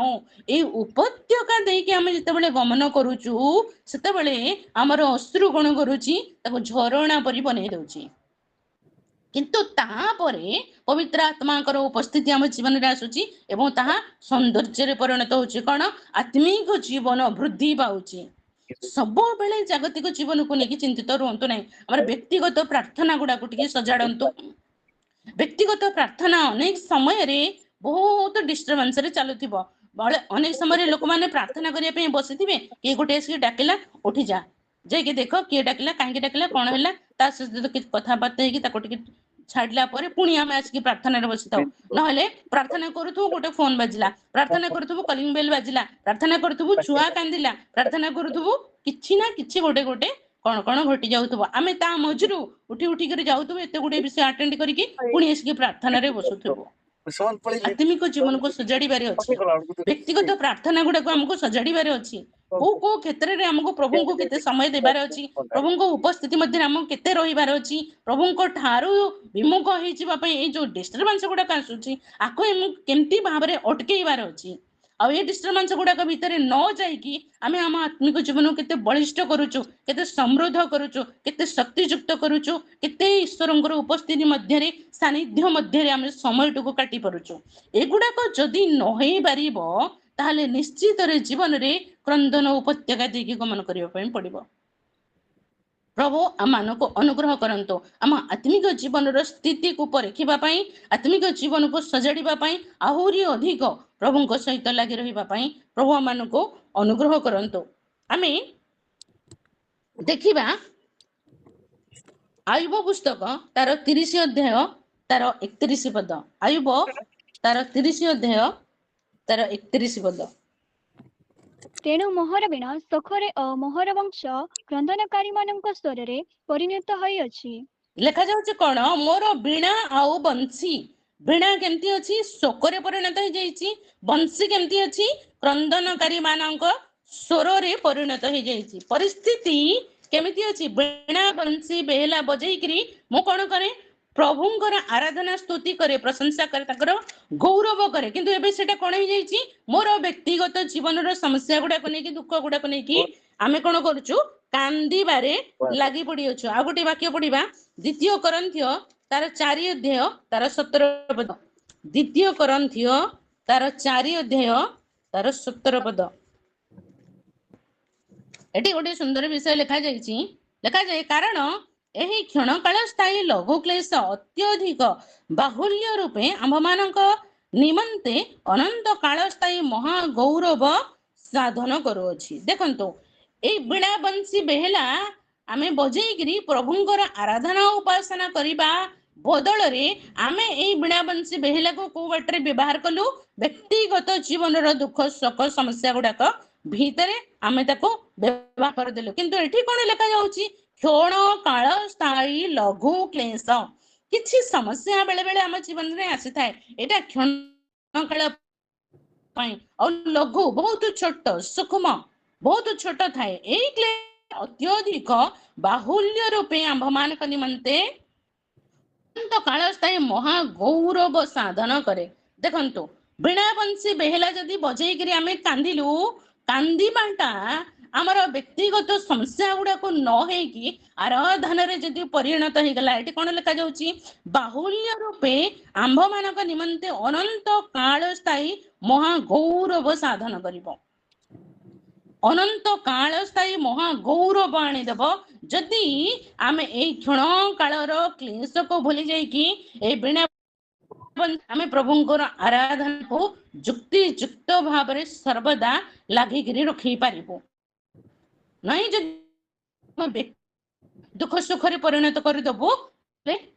ए उपत्यका देकी आम जिते गमन करुचु सेते आमर अश्रु कौन करुच्ची झरणा परी बनई दउची। किंतु तापरे पवित्र आत्मा उपस्थिति आम जीवन में आसुची एवं ताहा सौंदर्य परिणत होची। कौन आत्मिक जीवन वृद्धि पाउची। सब बेले जागतिक जीवन को लेकिन चिंतित रुहतु ना। हमारे व्यक्तिगत प्रार्थना गुड़ाक सजाड़ू। व्यक्तिगत प्रार्थना अनेक समय रे बहुत डिस्टर्बेंस रे चलुथिबो। अनेक समय लोक मैंने प्रार्थना करने बसी थे, किए गोटे आसिक डाकिला उठी जा जाकि देख किए डाकिला कहीं डाकिला कौन है सहित कथबार्ता होगी छाड़ला पुणी आम आसिक प्रार्थना बसी था। ना प्रार्थना करूँ गोटे फोन बाजिला, प्रार्थना करूँ कलिंग बेल बाजिला, प्रार्थना करूँ छुआ कांदिला, प्रार्थना करूँ किछि ना किछि गोटे गोटे कौन कौन घटी जाऊथबो। आमे ता मजरू उठी उठी कर जाऊथबो, एते गुडे विषय अटेंड करके पुणी आसिक प्रार्थना रे बसुथबो। आत्मिक जीवन को सजाड़बार अच्छी, व्यक्तिगत प्रार्थना गुड़ाक आमको सजाड़बार अच्छी। को क्षेत्र में आमको प्रभु को केते समय देबार अच्छी, प्रभु को उपस्थिति मध्य आम केते रहिबार अच्छी, प्रभु को ठारू विमुख होई जो डिस्टर्बेंस गुड़ाक आसुची आको केमती भाव में अटकेबार अच्छी। आउ ये डिस्टर्बेंस गुड़ाक भितर न जाइकी आमे आम आत्मिक जीवन को केते बलिष्ठ करूचु, केते समृद्ध करूचु, केते शक्तियुक्त करूचु, केते ईश्वरंकर उपस्थिति मध्य सानिध्य मध्य आमे समयटू को काटी पारुचु। एगुड़ाक जदि न होई पारिबो ताहले निश्चित जीवन रे क्रंदन उपत्यका देकी गमन करबा पड़िबो। प्रभु आम को अनुग्रह करंतु, आम आत्मिक जीवन स्थिति को परखिबा पई, आत्मिक जीवन को सजाड़िबा पई, आहुरी अधिक प्रभु सहित लगी रहिबा पई प्रभु आम को अनुग्रह करंतु। आमे देखिबा आयुब पुस्तक तार 30 अध्याय तार 31 पद। आयुब तार 30 अध्याय तार 31 पद। तेणु मोहर बिना सखरे मोहर वंश क्रंदनकारी मानक स्वर रे परिणत होई अछि। लेखा जाउछि कोन मोर बीणा आउ बंसी। बीणा केमती अछि शोकरे परिणत हो जाइछि, बंसी केमती अछि क्रंदनकारी मानक स्वर रे परिणत हो जाइछि। परिस्थिति केमिति अछि बीणा बंसी बेहला बजैकरी मु कोन करे प्रभुंकर आराधना स्तुति करे, प्रशंसा करे, ताकर गौरव करे। किंतु एबे सेटा कोन हो जाइछि मोर व्यक्तिगत जीवन रो समस्या गुडा को नेकी दुख गुडा को नेकी आमे कोन करूछु कांदी बारे लागि पड़ी अछु। आ गोटे वाक्य पढ़िबा द्वितीय करंथियो तार 4 अध्याय तार 17 पद। द्वितीय करंथियो तार 4 अध्याय तार 17 पद। एटी गोटे सुंदर विषय लिखा जाइछि, लिखा जाय कारण एही क्षण काल स्थायी लघु क्लेश अत्यधिक बाहुल्य रूपे आम्भमानक निमंते अनंत काल स्थायी महागौरव साधन करुअछि। देखंतु ए बीणा बंसी बेहला आमे बजेइकरी प्रभुंकर आराधना उपासना करिबा बदल रे आमे ए बीणा बंसी बेहला को बाटरे व्यवहार कलु व्यक्तिगत जीवन रो दुख सुख समस्या गुडाक भीतरे आमे ताको व्यवहार कर देलु। किंतु एठी कोन लिखा जाउछि क्षण काल स्थायी लघु क्लेश। किछि समस्या बेले बेले आम जीवन में आसी थाए, एटा क्षण काल पई और लघु बहुत छोट सूक्ष्म बहुत छोट थाए। एई क्लेश अत्यधिक बाहुल्य रूपे आम्भमानक निमंते अनंत काल स्थायी महागौरव साधन करे। देखंतु बीणा बंसी बेहला जदि बजेइकरी आमे कांदिलु କାନ୍ଦିବାଟା ଆମର ବ୍ୟକ୍ତିଗତ ସମସ୍ୟା ଗୁଡାକୁ ନ ହେଇକି ଆରାଧନାରେ ଯଦି ପରିଣତ ହେଇଗଲା, ଏଠି କଣ ଲେଖାଯାଉଛି? ବାହୁଲ୍ୟ ରୂପେ ଆମ୍ଭମାନଙ୍କ ନିମନ୍ତେ ଅନନ୍ତ କାଳ ସ୍ଥାୟୀ ମହା ଗୌରବ ସାଧନ କରିବ। ଅନନ୍ତ କାଳ ସ୍ଥାୟୀ ମହା ଗୌରବ ଆଣିଦେବ ଯଦି ଆମେ ଏଇ କ୍ଷଣ କାଳର କ୍ଲେଶକୁ ଭୁଲି ଯାଇକି ଏ ବିଣା ଆମେ ପ୍ରଭୁଙ୍କର ଆରାଧନାକୁ ଯୁକ୍ତିଯୁକ୍ତ ଭାବରେ ସର୍ବଦା ଲାଗିକିରି ରଖି ପାରିବୁ। ନାଇଁ ଯଦି ଦୁଃଖ ସୁଖରେ ପରିଣତ କରିଦେବୁ,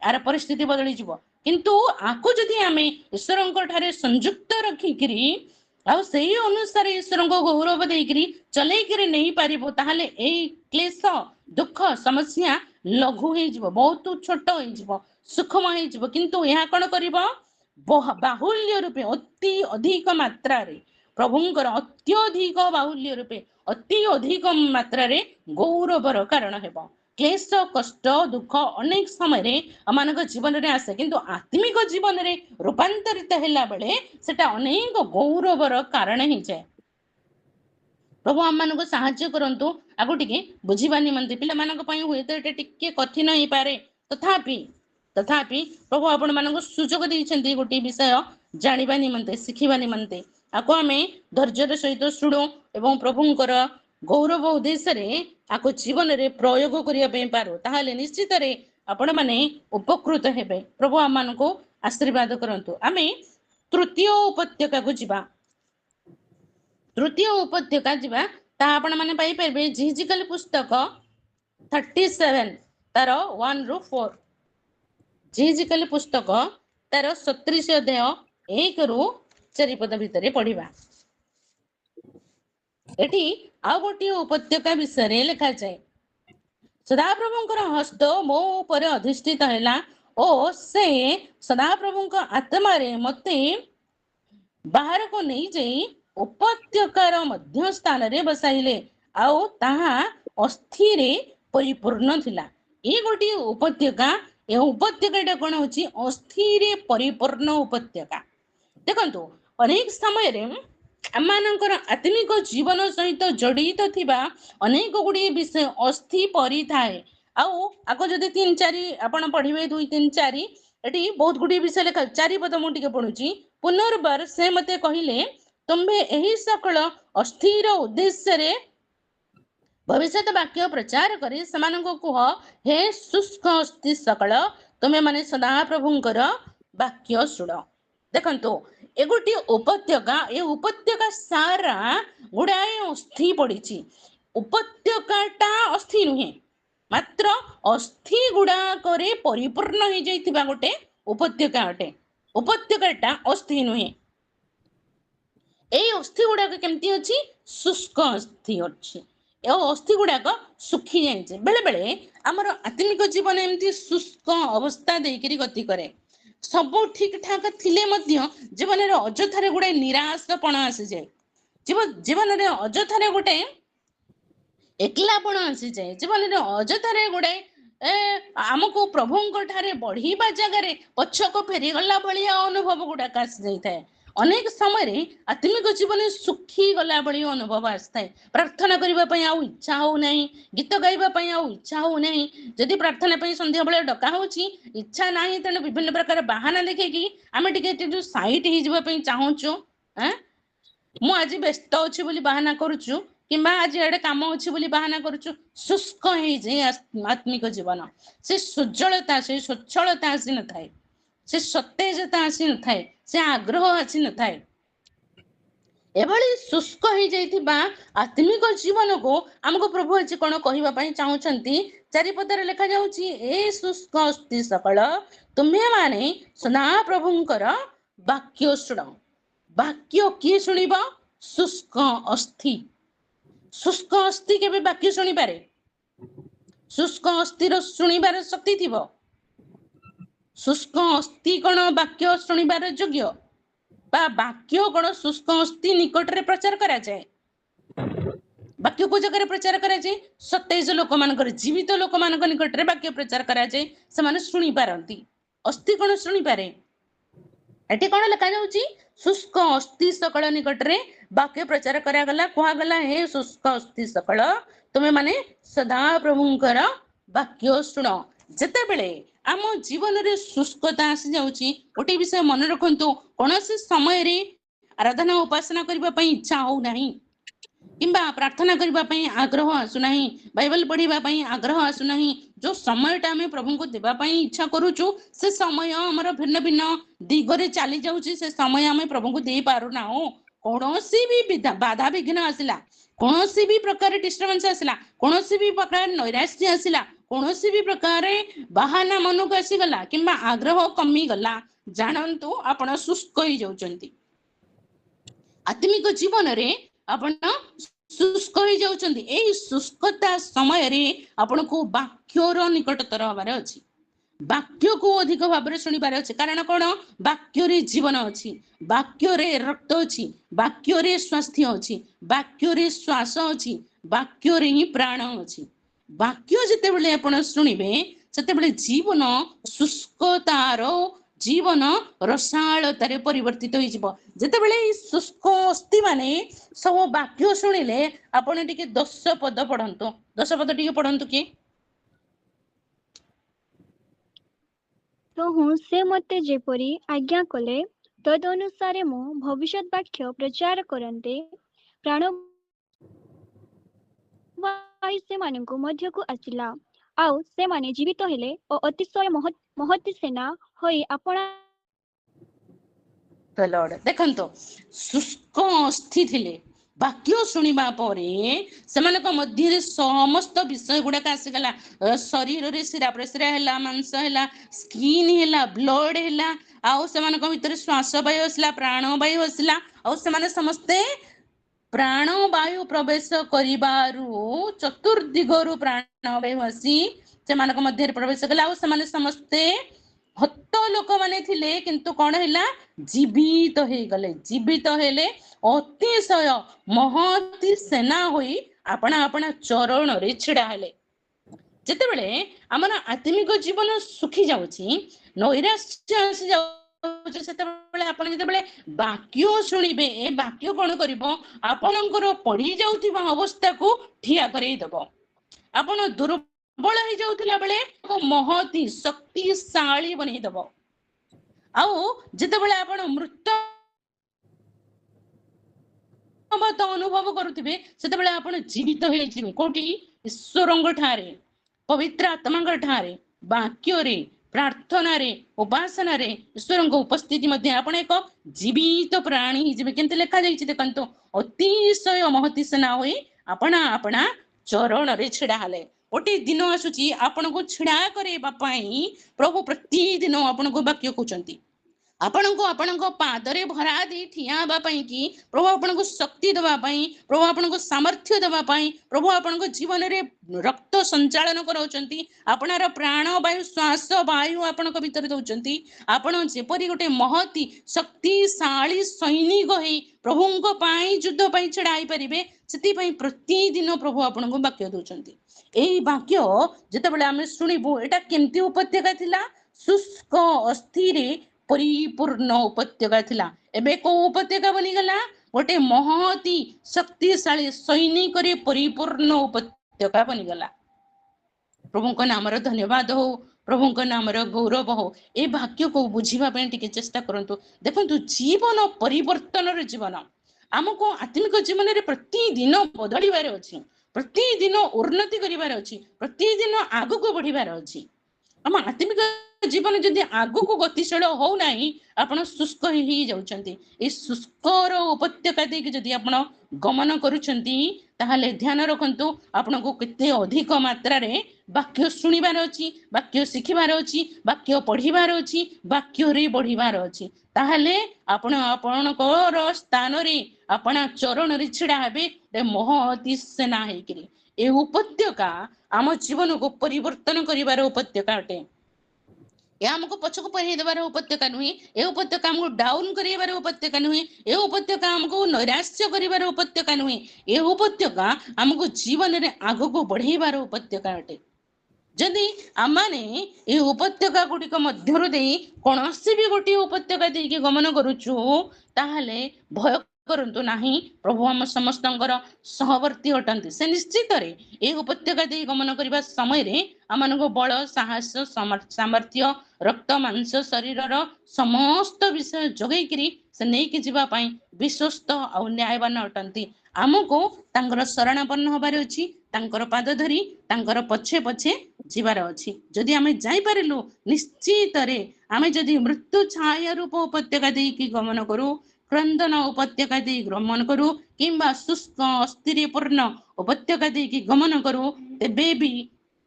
ଆର ପରିସ୍ଥିତି ବଦଳିଯିବ। କିନ୍ତୁ ଆକୁ ଯଦି ଆମେ ଈଶ୍ୱରଙ୍କ ଠାରେ ସଂଯୁକ୍ତ ରଖିକିରି ଆଉ ସେଇ ଅନୁସାରେ ଈଶ୍ୱରଙ୍କୁ ଗୌରବ ଦେଇକିରି ଚଲେଇକିରି ନେଇପାରିବୁ, ତାହେଲେ ଏଇ କ୍ଲେଶ ଦୁଃଖ ସମସ୍ୟା ଲଘୁ ହେଇଯିବ, ବହୁତ ଛୋଟ ହେଇଯିବ, ସୁଖମ ହେଇଯିବ। କିନ୍ତୁ ଏହା କଣ କରିବ? ବାହୁଲ୍ୟ ରୂପେ ଅତି ଅଧିକ ମାତ୍ରାରେ ପ୍ରଭୁଙ୍କର ଅତ୍ୟଧିକ ବାହୁଲ୍ୟ ରୂପେ ଅତି ଅଧିକ ମାତ୍ରାରେ ଗୌରବର କାରଣ ହେବ। କ୍ଲେଶ କଷ୍ଟ ଦୁଃଖ ଅନେକ ସମୟରେ ଆମମାନଙ୍କ ଜୀବନରେ ଆସେ, କିନ୍ତୁ ଆତ୍ମିକ ଜୀବନରେ ରୂପାନ୍ତରିତ ହେଲା ବେଳେ ସେଟା ଅନେକ ଗୌରବର କାରଣ ହେଇଯାଏ। ପ୍ରଭୁ ଆମମାନଙ୍କୁ ସାହାଯ୍ୟ କରନ୍ତୁ ଆଗକୁ ଟିକେ ବୁଝିବା ନିମନ୍ତେ। ପିଲାମାନଙ୍କ ପାଇଁ ହୁଏତ ଏଟା ଟିକେ କଠିନ ହେଇପାରେ, ତଥାପି ପ୍ରଭୁ ଆପଣ ମାନଙ୍କୁ ସୁଯୋଗ ଦେଇଛନ୍ତି ଗୋଟିଏ ବିଷୟ ଜାଣିବା ନିମନ୍ତେ, ଶିଖିବା ନିମନ୍ତେ। ଆକୁ ଆମେ ଧୈର୍ଯ୍ୟର ସହିତ ଶୁଣୁ ଏବଂ ପ୍ରଭୁଙ୍କର ଗୌରବ ଉଦ୍ଦେଶ୍ୟରେ ଆକୁ ଜୀବନରେ ପ୍ରୟୋଗ କରିବା ପାଇଁ ପାରୁ, ତାହେଲେ ନିଶ୍ଚିତରେ ଆପଣ ମାନେ ଉପକୃତ ହେବେ। ପ୍ରଭୁ ଆମମାନଙ୍କୁ ଆଶୀର୍ବାଦ କରନ୍ତୁ। ଆମେ ତୃତୀୟ ଉପତ୍ୟକାକୁ ଯିବା। ତୃତୀୟ ଉପତ୍ୟକା ଯିବା, ତାହା ଆପଣ ମାନେ ପାଇପାରିବେ ଜିହିଜିକେଲ ପୁସ୍ତକ 37 ତାର 1 ରୁ 4। ଜିହିଜିକେଲ ପୁସ୍ତକ ତାର 37 ଅଧ୍ୟାୟ 1 ରୁ 4 ପଦ ଭିତରେ ପଢିବା। ଏଠି ଆଉ ଗୋଟିଏ ଉପତ୍ୟକା ବିଷୟରେ ଲେଖାଯାଏ। ସଦାପ୍ରଭୁଙ୍କର ହସ୍ତ ମୋ ଉପରେ ଅଧିଷ୍ଠିତ ହେଲା ଓ ସେ ସଦାପ୍ରଭୁଙ୍କ ଆତ୍ମାରେ ମତେ ବାହାରକୁ ନେଇଯାଇ ଉପତ୍ୟକାର ମଧ୍ୟ ସ୍ଥାନରେ ବସାଇଲେ, ଆଉ ତାହା ଅସ୍ଥିରେ ପରିପୂର୍ଣ୍ଣ ଥିଲା। ଏ ଗୋଟିଏ ଉପତ୍ୟକା, ଏ ଉପତ୍ୟକାଟା କଣ ହଉଛି? ଅସ୍ଥିରେ ପରିପୂର୍ଣ୍ଣ ଉପତ୍ୟକା। ଦେଖନ୍ତୁ, ଅନେକ ସମୟରେ ଆମମାନଙ୍କର ଆତ୍ମିକ ଜୀବନ ସହିତ ଜଡିତ ଥିବା ଅନେକ ଗୁଡିଏ ବିଷୟ ଅସ୍ଥି ପରିଥାଏ। ଆଉ ଆଗ ଯଦି 3-4 ଆପଣ ପଢିବେ, 2-3-4 ଏଠି ବହୁତ ଗୁଡିଏ ବିଷୟ ଲେଖା। 4 ପଦ ମୁଁ ଟିକେ ପଢୁଛି। ପୁନର୍ବାର ସେ ମତେ କହିଲେ, ତୁମ୍ଭେ ଏହି ସକଳ ଅସ୍ଥିର ଉଦ୍ଦେଶ୍ୟରେ ଭବିଷ୍ୟତ ବାକ୍ୟ ପ୍ରଚାର କରି ସେମାନଙ୍କୁ କୁହ, ହେ ଶୁଷ୍କ ଅସ୍ଥି ସକଳ, ତୁମେ ମାନେ ସଦାପ୍ରଭୁଙ୍କର ବାକ୍ୟ ଶୁଣ। ଦେଖନ୍ତୁ, ଏ ଗୋଟିଏ ଉପତ୍ୟକା, ଏ ଉପତ୍ୟକା ସାରା ଗୁଡାଏ ଅସ୍ଥି ପଡିଛି। ଉପତ୍ୟକାଟା ଅସ୍ଥି ନୁହେଁ, ମାତ୍ର ଅସ୍ଥି ଗୁଡାକରେ ପରିପୂର୍ଣ୍ଣ ହେଇଯାଇଥିବା ଗୋଟେ ଉପତ୍ୟକା ଅଟେ। ଉପତ୍ୟକାଟା ଅସ୍ଥି ନୁହେଁ। ଏଇ ଅସ୍ଥି ଗୁଡାକ କେମିତି ଅଛି? ଶୁଷ୍କ ଅସ୍ଥି ଅଛି। ଏ ଅସ୍ଥି ଗୁଡାକ ଶୁଖି ଯାଇଛି। ବେଳେ ବେଳେ ଆମର ଆତ୍ମିକ ଜୀବନ ଏମିତି ଶୁଷ୍କ ଅବସ୍ଥା ଦେଇକିରି ଗତି କରେ। ସବୁ ଠିକ ଠାକ ଥିଲେ ମଧ୍ୟ ଜୀବନରେ ଅଯଥାରେ ଗୋଟେ ନିରାଶପଣ ଆସିଯାଏ। ଜୀବନରେ ଅଯଥାରେ ଗୋଟେ ଏକଲାପଣ ଆସିଯାଏ। ଜୀବନରେ ଅଯଥାରେ ଗୋଟେ ଆମକୁ ପ୍ରଭୁଙ୍କ ଠାରେ ବଢିବା ଜାଗାରେ ପଛକୁ ଫେରିଗଲା ଭଳିଆ ଅନୁଭବ ଗୁଡାକ ଆସିଯାଇଥାଏ। ଅନେକ ସମୟରେ ଆତ୍ମିକ ଜୀବନରେ ଶୁଖି ଗଲା ଭଳି ଅନୁଭବ ଆସିଥାଏ। ପ୍ରାର୍ଥନା କରିବା ପାଇଁ ଆଉ ଇଚ୍ଛା ହଉନାହିଁ, ଗୀତ ଗାଇବା ପାଇଁ ଆଉ ଇଚ୍ଛା ହଉନାହିଁ। ଯଦି ପ୍ରାର୍ଥନା ପାଇଁ ସନ୍ଧ୍ୟାବେଳେ ଡକା ହଉଛି, ଇଚ୍ଛା ନାହିଁ, ତେଣୁ ବିଭିନ୍ନ ପ୍ରକାର ବାହାନା ଦେଖେଇକି ଆମେ ଟିକେ ସାଇଟ୍ ହେଇଯିବା ପାଇଁ ଚାହୁଁଛୁ। ମୁଁ ଆଜି ବ୍ୟସ୍ତ ଅଛି ବୋଲି ବାହାନା କରୁଛୁ, କିମ୍ବା ଆଜି ଏଡେ କାମ ଅଛି ବୋଲି ବାହାନା କରୁଛୁ। ଶୁଷ୍କ ହେଇଯାଏ ଆତ୍ମିକ ଜୀବନ। ସେ ସୁଜଳତା, ସେ ସ୍ୱଚ୍ଛଳତା ଆସିନଥାଏ, ସେ ସତେଜତା ଆସିନଥାଏ, ସେ ଆଗ୍ରହ ଆସିନଥାଏ। ଏଭଳି ଶୁଷ୍କ ହେଇଯାଇଥିବା ଆତ୍ମିକ ଜୀବନକୁ ଆମକୁ ପ୍ରଭୁ ଆଜି କଣ କହିବା ପାଇଁ ଚାହୁଁଛନ୍ତି? 4 ପଦରେ ଲେଖାଯାଉଛି, ଏ ଶୁଷ୍କ ଅସ୍ଥି ସକଳ, ତୁମେ ମାନେ ସଦାପ୍ରଭୁଙ୍କର ବାକ୍ୟ ଶୁଣ। ବାକ୍ୟ କିଏ ଶୁଣିବ? ଶୁଷ୍କ ଅସ୍ଥି। ଶୁଷ୍କ ଅସ୍ଥି କେବେ ବାକ୍ୟ ଶୁଣିପାରେ? ଶୁଷ୍କ ଅସ୍ଥିର ଶୁଣିବାର ଶକ୍ତି ଥିବ? ଶୁଷ୍କ ଅସ୍ଥି କଣ ବାକ୍ୟ ଶୁଣିବାର ଯୋଗ୍ୟ? ବା ବାକ୍ୟ କଣ ଶୁଷ୍କ ଅସ୍ଥି ନିକଟରେ ପ୍ରଚାର କରାଯାଏ? ବାକ୍ୟ କୋଉ ଜାଗାରେ ପ୍ରଚାର କରାଯାଏ? ସତେଜ ଲୋକମାନଙ୍କର, ଜୀବିତ ଲୋକମାନଙ୍କ ନିକଟରେ ବାକ୍ୟ ପ୍ରଚାର କରାଯାଏ। ସେମାନେ ଶୁଣିପାରନ୍ତି। ଅସ୍ଥି କଣ ଶୁଣିପାରେ? एटी कौन लिखा जाउची शुष्क अस्थि सकल निकट रे वाक्य प्रचार करा गला कुआ गला हे शुष्क अस्थि सकल तुमे माने सदा प्रभुंकर वाक्य शुण जेते बेले आम जीवन रे शुष्कता आसी जाउची गोटे विषय मन रखंतु कोनोसी समय रे आराधना उपासना करबा पई इच्छा हो नहीं किंबा प्रार्थना करबा पई आग्रह आसु नहीं बाइबल पढ़िबा पई आग्रह आसु नहीं जो समयटा आमे प्रभु को देबा पई इच्छा करूचु से समय हमर भिन्न भिन्न दिगरे चली जाउची से समय आमे प्रभु को दे पारु ना हो कोनोसी भी बाधा विघ्न आसिला कोनोसी भी प्रकार डिस्टर्बेंस आसिला कोनोसी भी प्रकार नैराश्य आसिला कोनोसी भी प्रकार बहाना मन को आसी गला किंबा आग्रह कमी गला जानंतु आपण शुष्क होई जाउचंती आत्मिक जीवन रे आपण शुष्क होई जाउचंती एई शुष्कता समय रे आपण को वाक्यर निकटतर हबार अछि वाक्य को अधिक भाବରେ ଶୁଣିବାର ଅଛି कारण कोन वाक्य रे जीवन अछि वाक्य रे रक्त अछि वाक्य रे स्वास्थ्य अछि वाक्य रे श्वास अछि वाक्य रे ही प्राण अछि वाक्य जते बेले आपण सुनिबे सेते बेले जीवन शुष्कतार जीवन रसाळतारे परिवर्तित होई जिवो जते बेले शुष्क अस्थि माने सब वाक्य सुनिले आपण टिके 10 पद पढंतु 10 पद टिके पढंतु कि तो हूँ से मते जेपरी आज्ञा कले तद अनुसारे मु भविष्यत वाक्य प्रचार करन्ते प्राण वायु से माननको मध्य को आसिला आउ से माने जीवित हेले ओ अतिशय महती सेना होई आपणा लॉर्ड देखंतो शुष्क अस्थि थिले वाक्य सुनिबा परे सेमानक मध्य रे समस्त विषय गुडाक आसीगला शरीर रे सिरा प्रसिरा हैला मांस हैला स्किन हैला ब्लड हैला आउ सेमानक भितर श्वास वायु आसला प्राण वायु आसला आउ सेमाने समस्ते प्राण वायु प्रवेश करिबारु चतुर्दिगरु प्राण वायु आसी सेमानक मध्य रे प्रवेश कला आउ सेमाने समस्ते हत लोक माने थिले किंतु कोन हैला जीवित हो गले जीवित हेले अतिशय महती सेना होई आपना आपना चरण रे छिड़ा हेले जेते बेले हमर आत्मिक जीवन सुखी जाउची नैराश्य आसी जाउची सेते बेले आपण जेते बेले वाक्य सुनिबे ए वाक्य कोन करिवो आपनकर पड़ी जाउथिबा अवस्था को ठिया करै दबो आपण दुर्बल हो जाउथिला बेले महती शक्तिशाली बनै दबो आउ जेते बेले आपण मृत अनुभव करुथिबे सेते बेले आपण जीवित होई जिवे कोठी ईश्वरंग ठारे पवित्र आत्मांग ठारे वाक्य रे प्रार्थना रे उपासना रे ईश्वरंग उपस्थिति मध्ये आपण एक जीवित प्राणी जिवे केनते लेखा जाईछि देखंतो अतिशय महती सेना होई आपणा आपणा चरण रे छिड़ा हले गोटे दिन आसुची आपण को छिड़ा करेबा पई प्रभु प्रतिदिन आपण को वाक्य कहउचंती आपनको पादरे भरा दे ठिया बा पई कि प्रभु आपनको शक्ति दबा पई प्रभु आपनको सामर्थ्य दबा पई प्रभु आपनको जीवन रे रक्त संचालन कराउचंती आपनार प्राण वायु श्वास वायु आपनको भीतर दउचंती आपण जेपरी गोटे महती शक्तिशाली सैनिक होई प्रभुंको पई युद्ध पई छड़ाई परिबे सेति पई प्रतिदिन प्रभु आपनको वाक्य दउचंती एई वाक्य जेते बेले आमे सुनिबु एटा केमती उपत्यका थिला शुष्क अस्थिरे परिपूर्ण उपत्यका थिला एबे को उपत्यका बनी गला गोटे महती शक्तिशाली सैनिक रे परिपूर्ण उपत्यका बनी गला प्रभु को नाम रो धन्यवाद हो प्रभु को नाम रो गौरव हो ए वाक्य को बुझिबा पे टिके चेष्टा करंतु देखंतु जीवन परिवर्तन रे जीवन हमको आत्मिक जीवन रे प्रतिदिन बदलिबार अछि प्रतिदिन उन्नति करिबार अछि प्रतिदिन आगु को बढ़िबार अछि हम आत्मिक जीवन जदि आगु को गतिशील हो नाही आपण शुष्क ही जाउचंती ए शुष्कर उपत्यका दे जदि आपण गमन करूचंती ताहाले ध्यान रखंतु आपण को केते अधिक मात्रा रे वाक्य सुनिबार अछि वाक्य सिखिबार अछि वाक्य पढिबार अछि वाक्य रे बढ़िबार अछि ताहाले आपण आपणकर स्थान रे आपणा चरण रे छिड़ा हेबे महती सेना हेकरी ए उपत्यका आम जीवन को परिवर्तन करिबार उपत्यका अटे हमको पछको पढ़े देबार उपत्यका नुहे ए उपत्यका हमको डाउन करिबार उपत्यका नुहे ए उपत्यका हमको नैराश्य करिबार उपत्यका नुहे ए उपत्यका हमको जीवन रे आगो को बढ़ेबार उपत्यका अटे जदि आमने ये उपत्यका गुड़िक मध्यरु देई कौनसी भी गोटे उपत्यका देकी गमन करुचु ताहले भय करंतु नाही। प्रभु आम समस्तंकर सहवर्ती अटंती से निश्चित रे उपत्यका दे गमन करने समय रे आमनको बल साहस सामर्थ्य रक्त मांस शरीर समस्त विषय जोगैकरी से नहीं जीवा पाई विश्वस्त और न्यायवान अटंती। आमको तांकर शरणापन्न हबार अछि, तांकर पाद धरी तांकर पछे पछे जीवार अछि। जदि आमे जाई पारिलु निश्चित रे आमे जदि मृत्यु छाया रूप उपत्यका देकी गमन करू, क्रंदन उपत्यका दे गमन करू किंबा शुष्क अस्थिरपूर्ण उपत्यका देकी गमन करू तेबे भी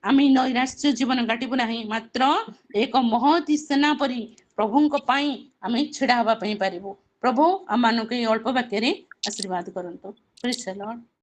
आमे नैराश्य जीवन काटिबु नाही। मात्र एक महती सेना परी प्रभुଙ୍କ ପାଇଁ ଆମେ ଛିଡ଼ା ହେବା ପାଇଁ ପାରିବୁ। प्रभु आम मानक अल्प वाक्य आशीर्वाद करंतु। Praise the Lord.